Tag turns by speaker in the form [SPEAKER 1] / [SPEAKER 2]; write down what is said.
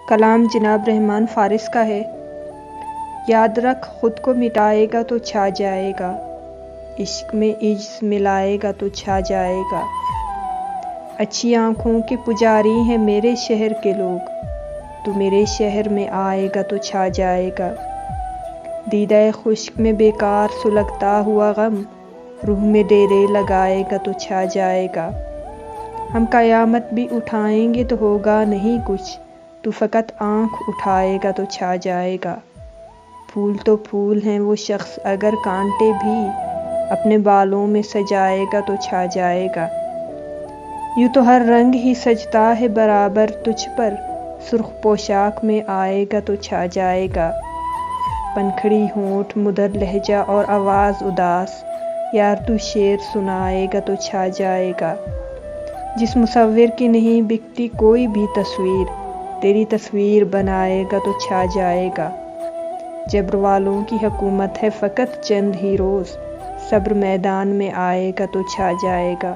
[SPEAKER 1] کلام جناب رحمان فارس کا ہے۔ یاد رکھ خود کو مٹائے گا تو چھا جائے گا، عشق میں عجز ملائے گا تو چھا جائے گا۔ اچھی آنکھوں کے پجاری ہیں میرے شہر کے لوگ، تو میرے شہر میں آئے گا تو چھا جائے گا۔ دیدہ خشک میں بیکار سلگتا ہوا غم، روح میں ڈیرے لگائے گا تو چھا جائے گا۔ ہم قیامت بھی اٹھائیں گے تو ہوگا نہیں کچھ، تو فقط آنکھ اٹھائے گا تو چھا جائے گا۔ پھول تو پھول ہیں وہ شخص اگر کانٹے بھی اپنے بالوں میں سجائے گا تو چھا جائے گا۔ یوں تو ہر رنگ ہی سجتا ہے برابر تجھ پر، سرخ پوشاک میں آئے گا تو چھا جائے گا۔ پنکھڑی ہونٹ مدر لہجہ اور آواز اداس، یار تو شعر سنائے گا تو چھا جائے گا۔ جس مصور کی نہیں بکتی کوئی بھی تصویر، تیری تصویر بنائے گا تو چھا جائے گا۔ جبر والوں کی حکومت ہے فقط چند ہی روز، صبر میدان میں آئے گا تو چھا جائے گا۔